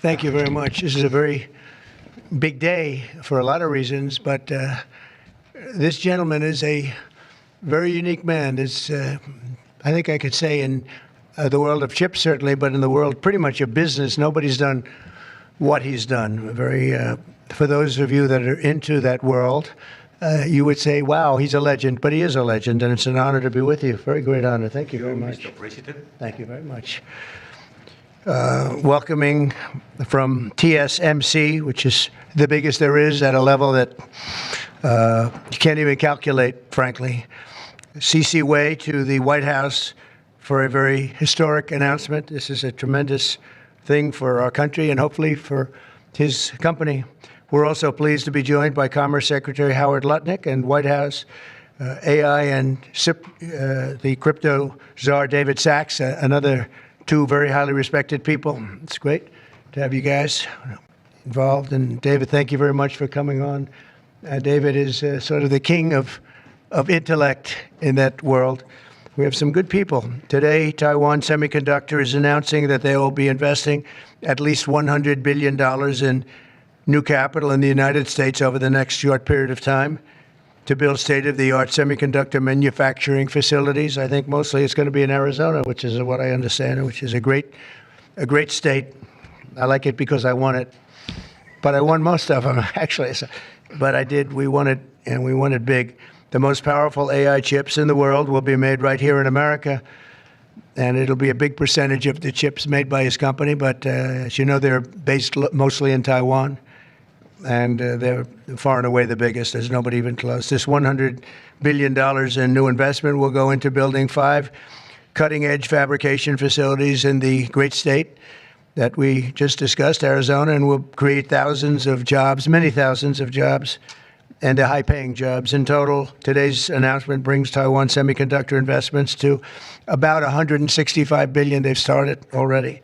Thank you very much. This is a very big day for a lot of reasons, but this gentleman is a very unique man. I think I could say in the world of chips, certainly, but in the world pretty much of business, nobody's done what he's done. For those of you that are into that world, you would say, wow, he's a legend, but he is a legend, and it's an honor to be with you. Very great honor. Thank you very much. Mr. President. Thank you very much. Welcoming from TSMC, which is the biggest there is at a level that you can't even calculate, frankly. CC Wei to the White House for a very historic announcement. This is a tremendous thing for our country and hopefully for his company. We're also pleased to be joined by Commerce Secretary Howard Lutnick and White House AI and SIP, the crypto czar David Sachs, another two very highly respected people. It's great to have you guys involved. And David, thank you very much for coming on. David is sort of the king of intellect in that world. We have some good people. Today, Taiwan Semiconductor is announcing that they will be investing at least $100 billion in new capital in the United States over the next short period of time to build state-of-the-art semiconductor manufacturing facilities. I think mostly it's going to be in Arizona, which is what I understand, which is a great state. I like it because I won it, but I won most of them actually. But I did. We won it, and we won it big. The most powerful AI chips in the world will be made right here in America, and it'll be a big percentage of the chips made by his company. But as you know, they're based mostly in Taiwan. And they're far and away the biggest. There's nobody even close. This $100 billion in new investment will go into building 5 cutting-edge fabrication facilities in the great state that we just discussed, Arizona, and will create thousands of jobs, many thousands of jobs, and the high-paying jobs. In total, today's announcement brings Taiwan Semiconductor investments to about $165 billion they've started already.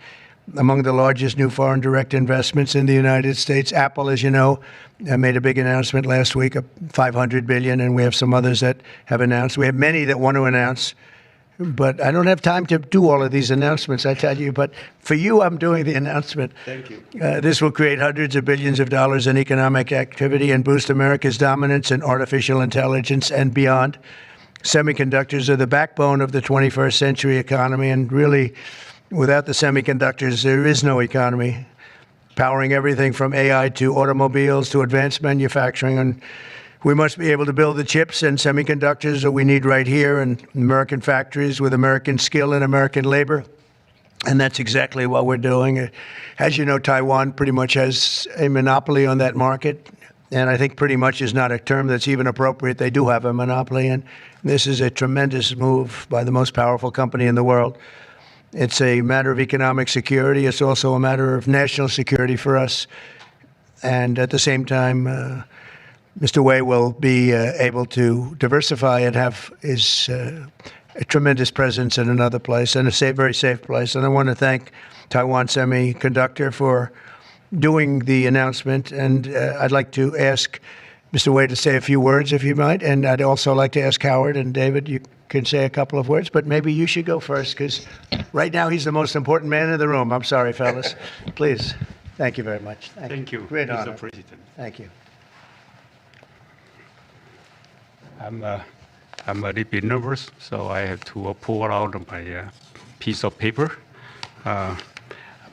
Among the largest new foreign direct investments in the United States. Apple, as you know, made a big announcement last week of $500 billion, and we have some others that have announced. We have many that want to announce, but I don't have time to do all of these announcements, I tell you. But for you, I'm doing the announcement. Thank you. This will create hundreds of billions of dollars in economic activity and boost America's dominance in artificial intelligence and beyond. Semiconductors are the backbone of the 21st century economy, and really, without the semiconductors, there is no economy, powering everything from AI to automobiles to advanced manufacturing. And we must be able to build the chips and semiconductors that we need right here in American factories with American skill and American labor. And that's exactly what we're doing. As you know, Taiwan pretty much has a monopoly on that market. And I think pretty much is not a term that's even appropriate. They do have a monopoly. And this is a tremendous move by the most powerful company in the world. It's a matter of economic security. It's also a matter of national security for us. And at the same time, Mr. Wei will be able to diversify and have a tremendous presence in another place, and a very safe place. And I want to thank Taiwan Semiconductor for doing the announcement. And I'd like to ask Mr. Wei to say a few words, if you might. And I'd also like to ask Howard and David, you can say a couple of words, but maybe you should go first, because right now he's the most important man in the room. I'm sorry, fellas. Please. Thank you very much. Thank you, Great Mr. honor. President. Thank you. I'm a little bit nervous, so I have to pull out my piece of paper.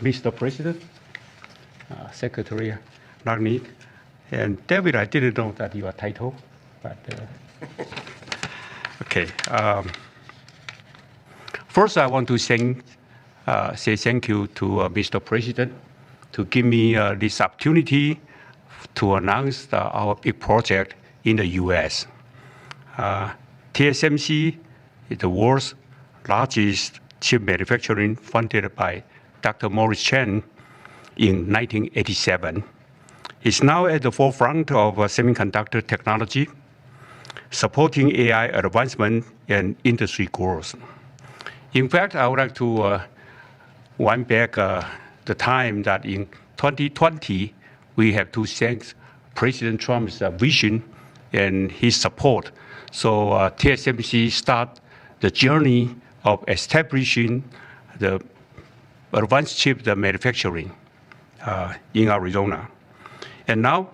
Mr. President, Secretary Lutnick, and David, I didn't know that your title, but okay. First, I want to say thank you to Mr. President to give me this opportunity to announce our big project in the U.S. TSMC is the world's largest chip manufacturing, funded by Dr. Morris Chang in 1987. It's now at the forefront of semiconductor technology, supporting AI advancement and industry growth. In fact, I would like to wind back the time that in 2020, we have to thank President Trump's vision and his support. So TSMC start the journey of establishing the advanced chip manufacturing in Arizona. And now,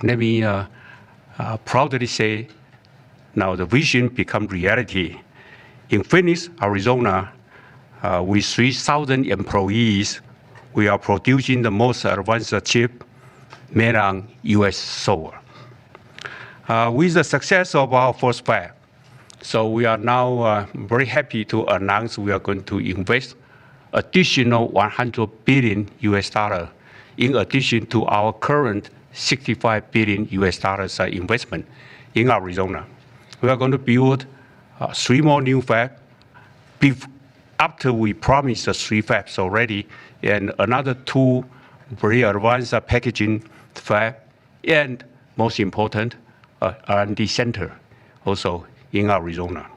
let me proudly say, now the vision become reality. In Phoenix, Arizona, with 3,000 employees, we are producing the most advanced chip made on U.S. soil. With the success of our first fab, so we are now very happy to announce we are going to invest additional $100 billion in addition to our current $65 billion investment in Arizona. We are going to build 3 more new fabs after we promised the 3 fabs already, and another 2 very advanced packaging fab, and most important, R&D center also in Arizona.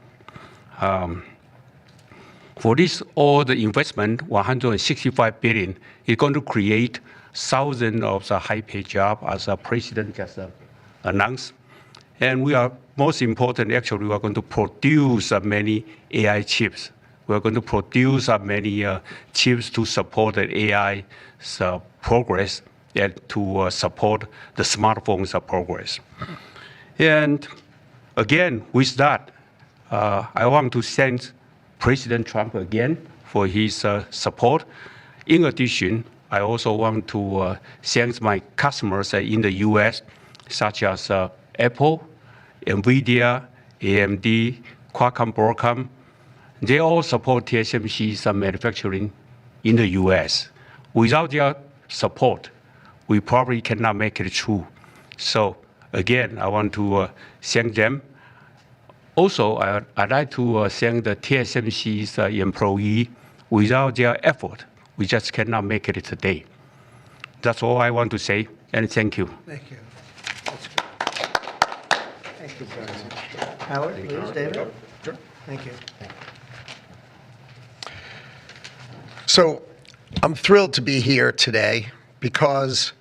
For this, all the investment, $165 billion, is going to create thousands of the high-paid jobs, as the president just announced. And we are, most important, actually, we are going to produce many AI chips. We are going to produce many chips to support the AI progress and to support the smartphones progress. And again, with that, I want to thank President Trump again for his support. In addition, I also want to thank my customers in the U.S., such as Apple, NVIDIA, AMD, Qualcomm, Broadcom. They all support TSMC's manufacturing in the U.S. Without their support, we probably cannot make it through. So again, I want to thank them. Also, I'd like to thank the TSMC's employee. Without their effort, we just cannot make it today. That's all I want to say, and thank you. Thank you. That's good. Thank you very much. Howard, Liz, David? Sure. Thank you. So I'm thrilled to be here today because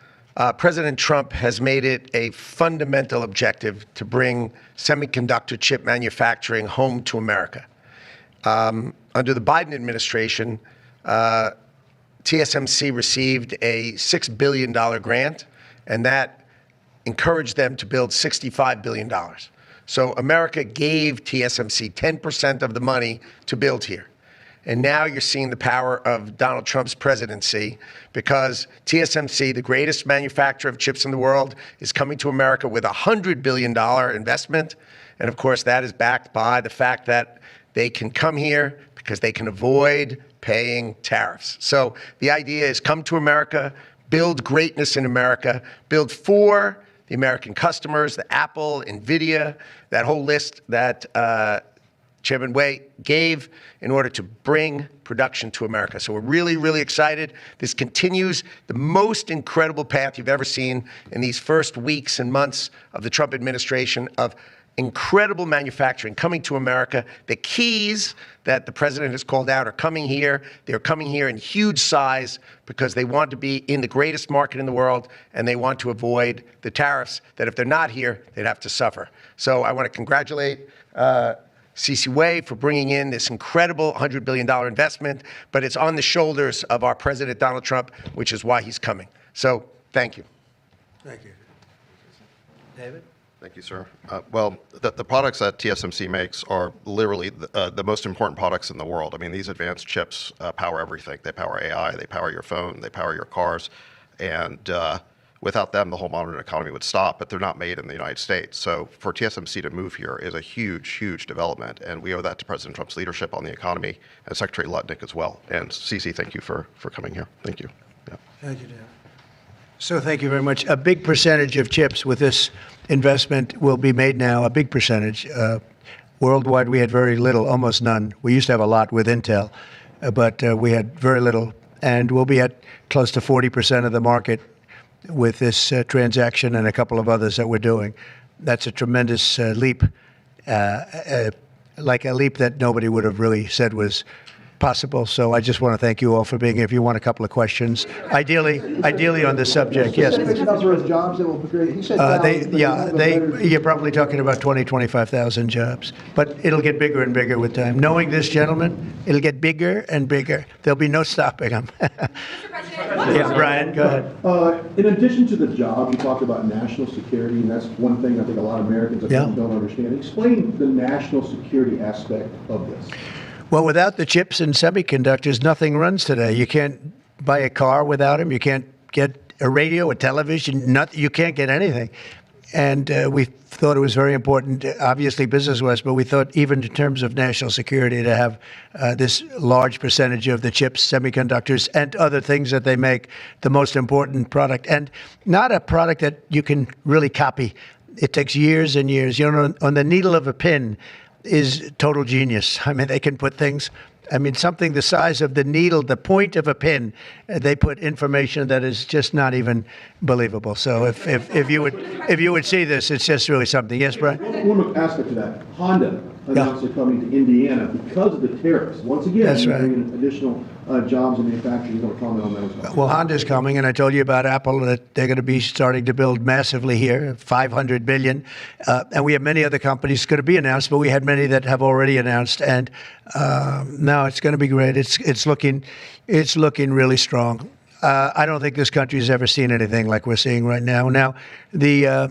President Trump has made it a fundamental objective to bring semiconductor chip manufacturing home to America. Under the Biden administration, TSMC received a $6 billion grant, and that encouraged them to build $65 billion. So America gave TSMC 10% of the money to build here. And now you're seeing the power of Donald Trump's presidency, because TSMC, the greatest manufacturer of chips in the world, is coming to America with a $100 billion investment. And of course, that is backed by the fact that they can come here because they can avoid paying tariffs. So the idea is come to America, build greatness in America, build for the American customers, the Apple, NVIDIA, that whole list that Chairman Wei gave in order to bring production to America. So we're really, really excited. This continues the most incredible path you've ever seen in these first weeks and months of the Trump administration of incredible manufacturing coming to America. The keys that the president has called out are coming here. They're coming here in huge size because they want to be in the greatest market in the world, and they want to avoid the tariffs that if they're not here, they'd have to suffer. So I want to congratulate C.C. Wei for bringing in this incredible $100 billion investment, but it's on the shoulders of our President Donald Trump, which is why he's coming. So thank you. Thank you. David? Thank you, sir. Well, the products that TSMC makes are literally the most important products in the world. I mean, these advanced chips power everything. They power AI, they power your phone, they power your cars, and without them, the whole modern economy would stop, but they're not made in the United States. So for TSMC to move here is a huge, huge development, and we owe that to President Trump's leadership on the economy and Secretary Lutnick as well. And CC, thank you for coming here. Thank you. Yeah. Thank you, David. So thank you very much. A big percentage of chips with this investment will be made now, a big percentage. Worldwide, we had very little, almost none. We used to have a lot with Intel, but we had very little, and we'll be at close to 40% of the market with this transaction and a couple of others that we're doing. That's a tremendous leap, like a leap that nobody would have really said was possible. So I just want to thank you all for being here. If you want a couple of questions, ideally on the subject. Yes, please. Jobs that will be created. He said you're probably talking about 25,000 jobs, but it'll get bigger and bigger with time. Knowing this gentleman, it'll get bigger and bigger. There'll be no stopping him. Yeah, Brian, go ahead. In addition to the jobs, you talked about national security, and that's one thing I think a lot of Americans don't understand. Explain the national security aspect of this. Well, without the chips and semiconductors, nothing runs today. You can't buy a car without them. You can't get a radio, a television, you can't get anything. And we thought it was very important, obviously business-wise, but we thought even in terms of national security to have this large percentage of the chips, semiconductors, and other things that they make the most important product. And not a product that you can really copy. It takes years and years. You know, on the needle of a pin is total genius. I mean, they can put things, something the size of the needle, the point of a pin, they put information that is just not even believable. So if you would see this, it's just really something. Yes, Brian? One aspect to that, Honda announced they're coming to Indiana because of the tariffs. Once again, that's right. Bringing additional jobs in manufacturing. You want to comment on that as well? Well, Honda's coming, and I told you about Apple that they're going to be starting to build massively here, $500 billion. And we have many other companies going to be announced, but we had many that have already announced. And no, it's going to be great. It's looking really strong. I don't think this country has ever seen anything like we're seeing right now. Now, the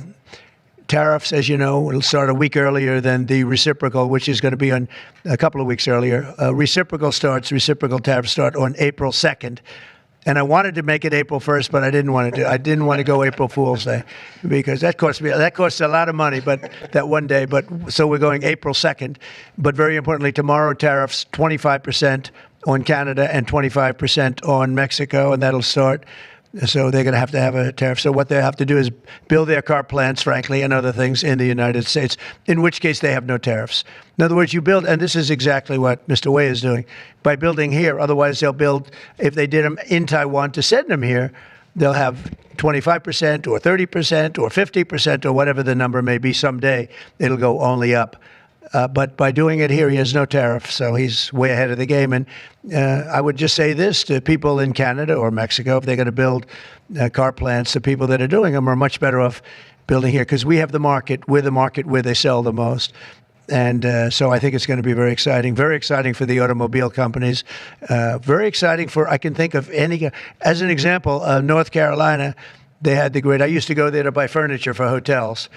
tariffs, as you know, will start a week earlier than the reciprocal, which is going to be on a couple of weeks earlier. Reciprocal tariffs start on April 2nd. And I wanted to make it April 1st, but I didn't want to go April Fool's Day because that costs a lot of money, but that one day. But so we're going April 2nd. But very importantly, tomorrow tariffs 25% on Canada and 25% on Mexico, and that'll start. So they're going to have a tariff. So what they have to do is build their car plants, frankly, and other things in the United States, in which case they have no tariffs. In other words, you build, and this is exactly what Mr. Wei is doing, by building here. Otherwise, they'll build, if they did them in Taiwan to send them here, they'll have 25% or 30% or 50% or whatever the number may be someday. It'll go only up. But by doing it here, he has no tariff, so he's way ahead of the game. And I would just say this to people in Canada or Mexico, if they're going to build car plants, the people that are doing them are much better off building here because we have the market. We're the market where they sell the most. And so I think it's going to be very exciting for the automobile companies. Very exciting for, I can think of any, as an example, North Carolina, they had I used to go there to buy furniture for hotels,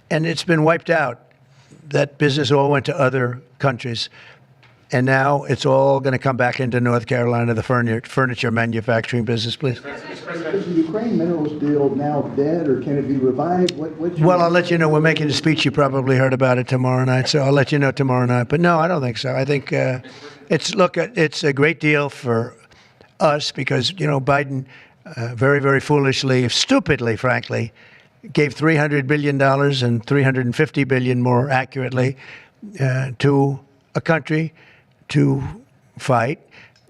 and it's been wiped out. That business all went to other countries. And now it's all going to come back into North Carolina, the furniture manufacturing business, please. Is the Ukraine minerals deal now dead, or can it be revived? Well, I'll let you know. We're making a speech. You probably heard about it tomorrow night, so I'll let you know tomorrow night. But no, I don't think so. I think it's a great deal for us because, Biden very, very foolishly, stupidly, frankly, gave $300 billion and $350 billion more accurately to a country to fight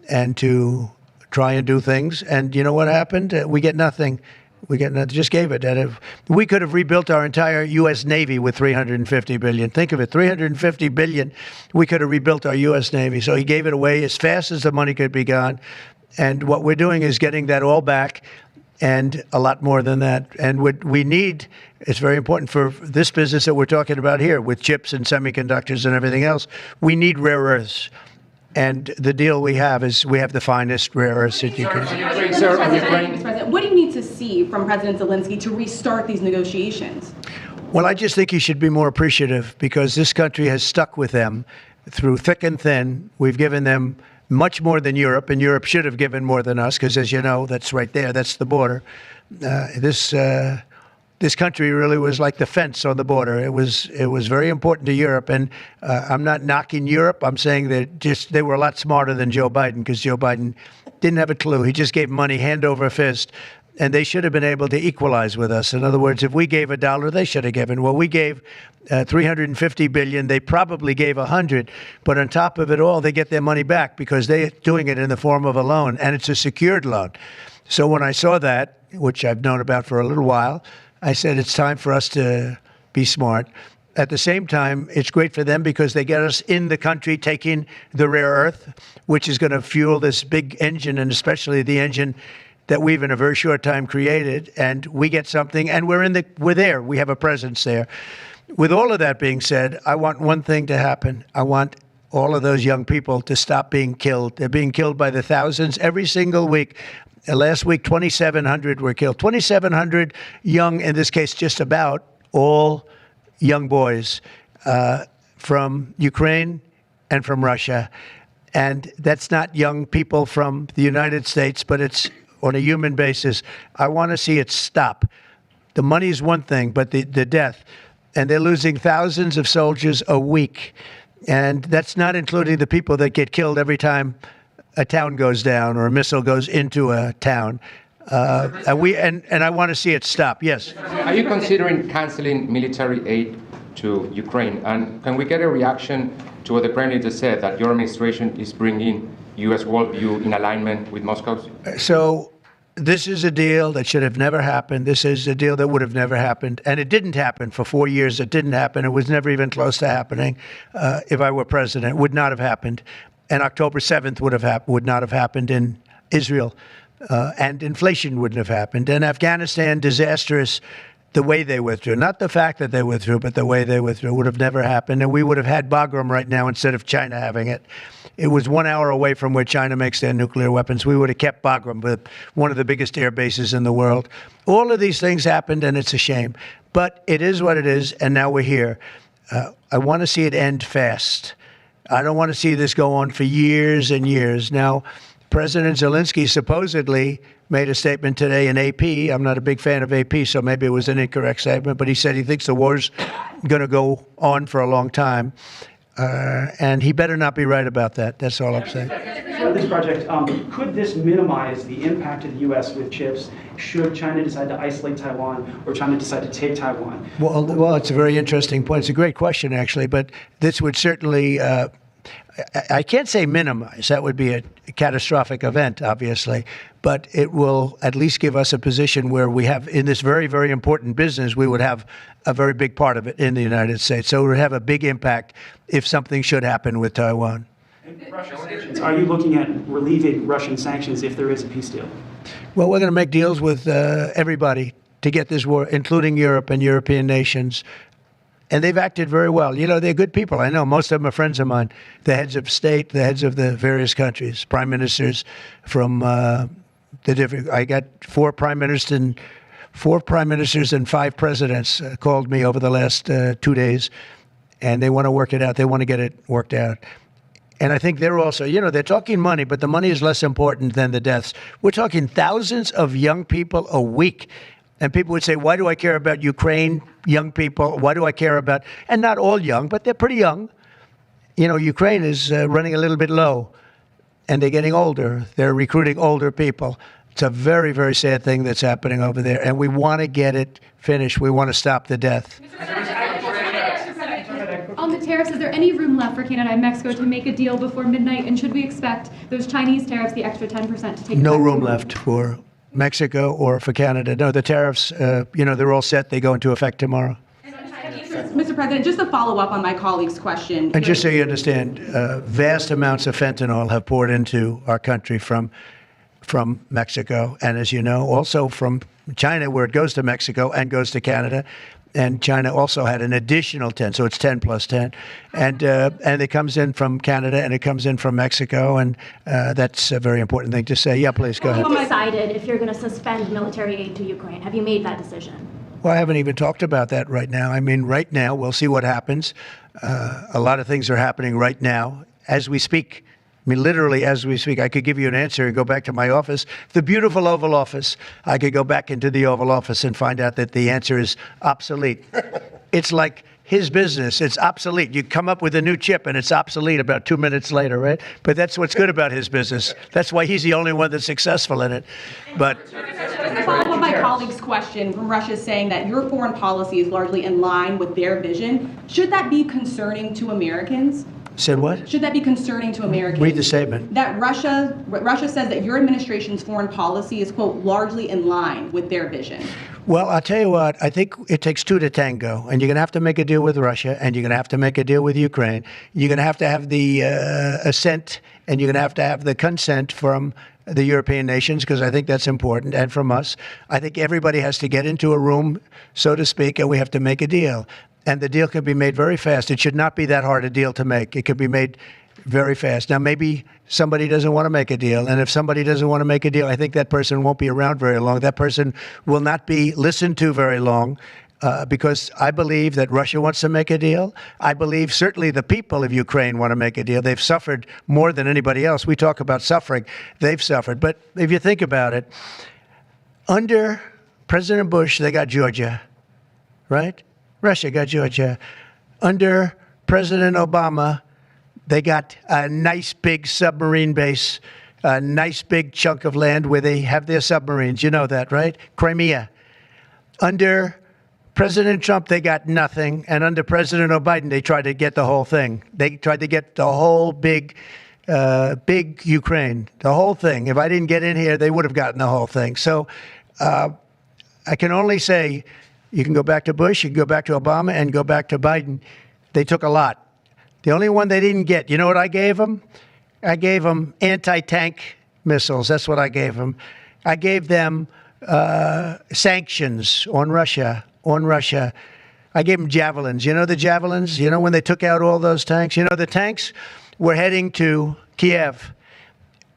and to try and do things. And you know what happened? We get nothing. Just gave it. We could have rebuilt our entire U.S. Navy with $350 billion. Think of it, $350 billion. We could have rebuilt our U.S. Navy. So he gave it away as fast as the money could be gone. And what we're doing is getting that all back. And a lot more than that. And what we need, it's very important for this business that we're talking about here with chips and semiconductors and everything else, we need rare earths. And the deal we have is we have the finest rare earths that you can. What do you need to see from President Zelensky to restart these negotiations? Well, I just think he should be more appreciative because this country has stuck with them through thick and thin. We've given them much more than Europe, and Europe should have given more than us, because as you know, that's right there, that's the border. This country really was like the fence on the border. It was very important to Europe, and I'm not knocking Europe. I'm saying that they were a lot smarter than Joe Biden, because Joe Biden didn't have a clue. He just gave money hand over fist, and they should have been able to equalize with us. In other words, if we gave $1, they should have given. Well, we gave $350 billion. They probably gave $100, but on top of it all, they get their money back because they're doing it in the form of a loan, and it's a secured loan. So when I saw that, which I've known about for a little while, I said it's time for us to be smart. At the same time, it's great for them because they get us in the country taking the rare earth, which is going to fuel this big engine, and especially the engine that we've in a very short time created. And we get something, and we're there. We have a presence there. With all of that being said, I want one thing to happen. I want all of those young people to stop being killed. They're being killed by the thousands every single week. Last week, 2,700 were killed. 2,700 young, in this case, just about all young boys from Ukraine and from Russia. And that's not young people from the United States, but it's on a human basis. I want to see it stop. The money is one thing, but the death. And they're losing thousands of soldiers a week. And that's not including the people that get killed every time a town goes down or a missile goes into a town. And I want to see it stop. Yes. Are you considering canceling military aid to Ukraine? And can we get a reaction to what the President just said, that your administration is bringing U.S. worldview in alignment with Moscow's? So this is a deal that should have never happened. This is a deal that would have never happened. And it didn't happen for 4 years. It didn't happen. It was never even close to happening. If I were president, it would not have happened. And October 7th would not have happened in Israel. And inflation wouldn't have happened. And Afghanistan, disastrous, the way they withdrew. Not the fact that they withdrew, but the way they withdrew would have never happened. And we would have had Bagram right now instead of China having it. It was 1 hour away from where China makes their nuclear weapons. We would have kept Bagram, with one of the biggest air bases in the world. All of these things happened, and it's a shame. But it is what it is, and now we're here. I want to see it end fast. I don't want to see this go on for years and years. Now, President Zelensky supposedly made a statement today in AP. I'm not a big fan of AP, so maybe it was an incorrect statement, but he said he thinks the war's going to go on for a long time. And he better not be right about that. That's all I'm saying. For this project, could this minimize the impact of the U.S. with chips should China decide to isolate Taiwan or China decide to take Taiwan? Well, it's a very interesting point. It's a great question, actually, but this would certainly, I can't say minimize. That would be a catastrophic event, obviously, but it will at least give us a position where we have, in this very, very important business, we would have a very big part of it in the United States. So it would have a big impact if something should happen with Taiwan. Russian sanctions. Are you looking at relieving Russian sanctions if there is a peace deal? Well, we're going to make deals with everybody to get this war, including Europe and European nations. And they've acted very well. You know, they're good people. I know most of them are friends of mine. The heads of state, the heads of the various countries, prime ministers from the different. I got four prime ministers and 5 presidents called me over the last 2 days, and they want to work it out. They want to get it worked out. And I think they're also, you know, they're talking money, but the money is less important than the deaths. We're talking thousands of young people a week. And people would say, why do I care about Ukraine, young people? Why do I care about, and not all young, but they're pretty young. You know, Ukraine is running a little bit low, and they're getting older. They're recruiting older people. It's a very, very sad thing that's happening over there, and we want to get it finished. We want to stop the death. On the tariffs, is there any room left for Canada and Mexico to make a deal before midnight? And should we expect those Chinese tariffs, the extra 10%, to take No effect? room left for Mexico or for Canada. No, the tariffs, you know, they're all set. They go into effect tomorrow. Mr. President, just to follow up on my colleague's question. And just so you understand, vast amounts of fentanyl have poured into our country from Mexico. And as you know, also from China, where it goes to Mexico and goes to Canada. And China also had an additional 10, so it's 10 plus 10. And it comes in from Canada and it comes in from Mexico. And that's a very important thing to say. Yeah, please, go ahead. Have you decided if you're going to suspend military aid to Ukraine? Have you made that decision? Well, I haven't even talked about that right now. I mean, right now, we'll see what happens. A lot of things are happening right now as we speak. I mean, literally, as we speak, I could give you an answer and go back to my office, the beautiful Oval Office. I could go back into the Oval Office and find out that the answer is obsolete. It's like his business. It's obsolete. You come up with a new chip and it's obsolete about 2 minutes later, right? But that's what's good about his business. That's why he's the only one that's successful in it. But To follow up my colleague's question, from Russia saying that your foreign policy is largely in line with their vision, should that be concerning to Americans? Said what? Should that be concerning to Americans? Read the statement. That Russia says that your administration's foreign policy is, quote, largely in line with their vision. Well, I'll tell you what, I think it takes two to tango, and you're going to have to make a deal with Russia, and you're going to have to make a deal with Ukraine. You're going to have the assent, and you're going to have the consent from the European nations, because I think that's important, and from us. I think everybody has to get into a room, so to speak, and we have to make a deal. And the deal can be made very fast. It should not be that hard a deal to make. It could be made very fast. Now, maybe somebody doesn't want to make a deal. And if somebody doesn't want to make a deal, I think that person won't be around very long. That person will not be listened to very long because I believe that Russia wants to make a deal. I believe certainly the people of Ukraine want to make a deal. They've suffered more than anybody else. We talk about suffering. They've suffered. But if you think about it, under President Bush, they got Georgia, right? Russia got Georgia. Under President Obama, they got a nice big submarine base, a nice big chunk of land where they have their submarines. You know that, right? Crimea. Under President Trump, they got nothing. And under President Biden, they tried to get the whole thing. They tried to get the whole big Ukraine, the whole thing. If I didn't get in here, they would have gotten the whole thing. So I can only say, you can go back to Bush, you can go back to Obama, and go back to Biden. They took a lot. The only one they didn't get, you know what I gave them? I gave them anti-tank missiles. That's what I gave them. I gave them sanctions on Russia. I gave them javelins. You know the javelins? You know when they took out all those tanks? You know the tanks were heading to Kiev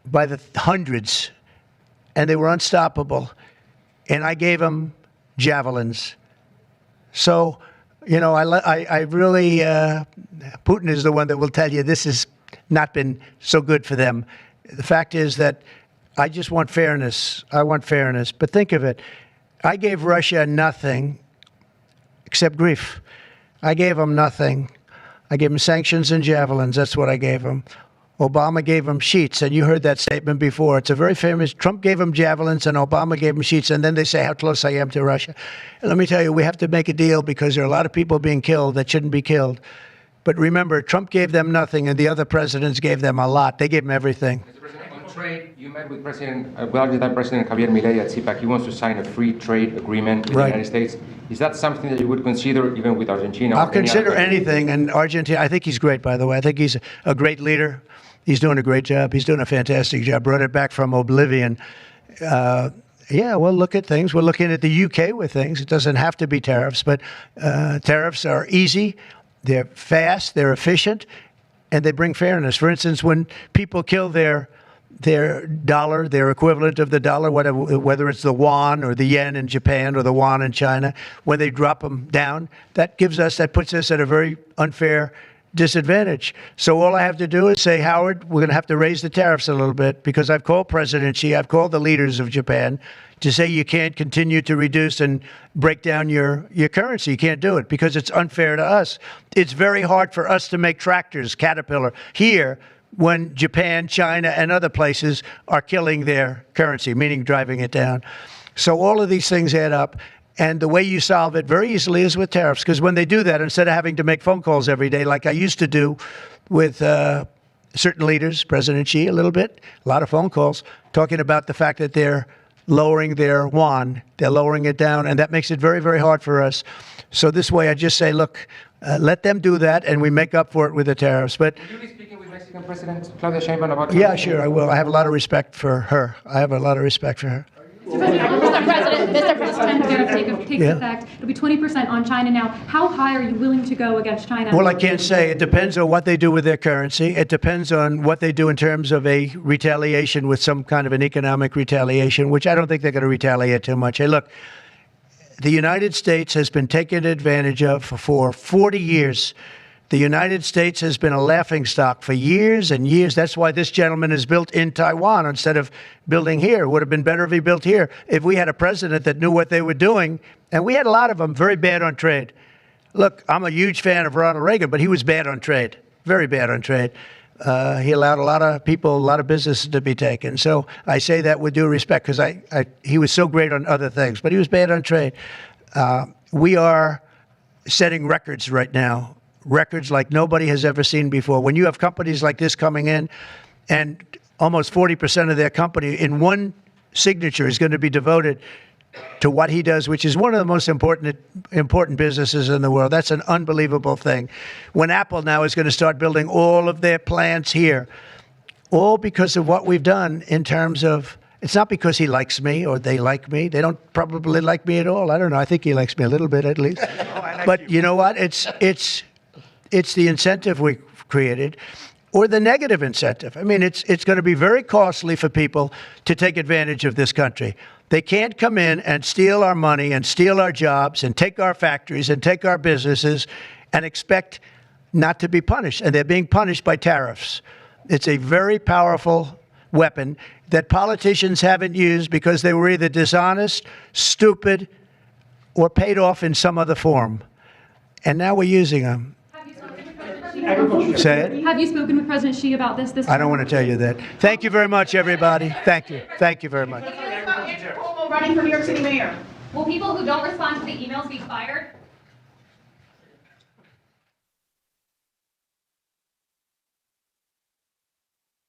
by the hundreds, and they were unstoppable. And I gave them javelins. So, you know, I really, Putin is the one that will tell you this has not been so good for them. The fact is that I just want fairness. I want fairness. But think of it. I gave Russia nothing except grief. I gave them nothing. I gave them sanctions and javelins. That's what I gave them. Obama gave them sheets, and you heard that statement before. It's a very famous, Trump gave them javelins and Obama gave them sheets, and then they say how close I am to Russia. And let me tell you, we have to make a deal because there are a lot of people being killed that shouldn't be killed. But remember, Trump gave them nothing, and the other presidents gave them a lot. They gave them everything. Mr. President, on trade, you met with President Javier Milei at CPAC. He wants to sign a free trade agreement with the United States. Is that something that you would consider even with Argentina? I'll consider anything, and Argentina, I think he's great, by the way. I think he's a great leader. He's doing a great job. He's doing a fantastic job. Brought it back from oblivion. Yeah, we'll look at things. We're looking at the UK with things. It doesn't have to be tariffs, but tariffs are easy. They're fast. They're efficient, and they bring fairness. For instance, when people kill their dollar, their equivalent of the dollar, whether it's the yuan or the yen in Japan or the yuan in China, when they drop them down, that puts us at a very unfair disadvantage. So all I have to do is say, Howard, we're going to have to raise the tariffs a little bit because I've called President Xi, I've called the leaders of Japan to say you can't continue to reduce and break down your currency. You can't do it because it's unfair to us. It's very hard for us to make tractors, Caterpillar, here when Japan, China, and other places are killing their currency, meaning driving it down. So all of these things add up. And the way you solve it very easily is with tariffs, because when they do that, instead of having to make phone calls every day like I used to do with certain leaders, President Xi a little bit, a lot of phone calls, talking about the fact that they're lowering their yuan, they're lowering it down, and that makes it very, very hard for us. So this way I just say, look, let them do that, and we make up for it with the tariffs. But will you be speaking with Mexican President Claudia Sheinbaum about yeah, sure, I will. I have a lot of respect for her. Mr. President, tariff takes effect. It'll be 20% on China now. How high are you willing to go against China? Well, I can't say. It depends on what they do with their currency. It depends on what they do in terms of a retaliation with some kind of an economic retaliation, which I don't think they're going to retaliate too much. Hey, look, the United States has been taken advantage of for 40 years. The United States has been a laughingstock for years and years. That's why this gentleman is built in Taiwan instead of building here. It would have been better if he built here. If we had a president that knew what they were doing, and we had a lot of them very bad on trade. Look, I'm a huge fan of Ronald Reagan, but he was bad on trade, very bad on trade. He allowed a lot of people, a lot of businesses to be taken. So I say that with due respect because he was so great on other things, but he was bad on trade. We are setting records right now records like nobody has ever seen before. When you have companies like this coming in, and almost 40% of their company in one signature is going to be devoted to what he does, which is one of the most important businesses in the world. That's an unbelievable thing. When Apple now is going to start building all of their plants here, all because of what we've done in terms of, it's not because he likes me or they like me. They don't probably like me at all. I don't know. I think he likes me a little bit at least. But you know what? It's the incentive we created, or the negative incentive. I mean, it's going to be very costly for people to take advantage of this country. They can't come in and steal our money and steal our jobs and take our factories and take our businesses and expect not to be punished. And they're being punished by tariffs. It's a very powerful weapon that politicians haven't used because they were either dishonest, stupid, or paid off in some other form. And now we're using them. Say it. Have you spoken with President Xi about this? I don't want to tell you that. Thank you very much, everybody. Thank you. Thank you very much. Running for New York City mayor. Will people who don't respond to the emails be fired?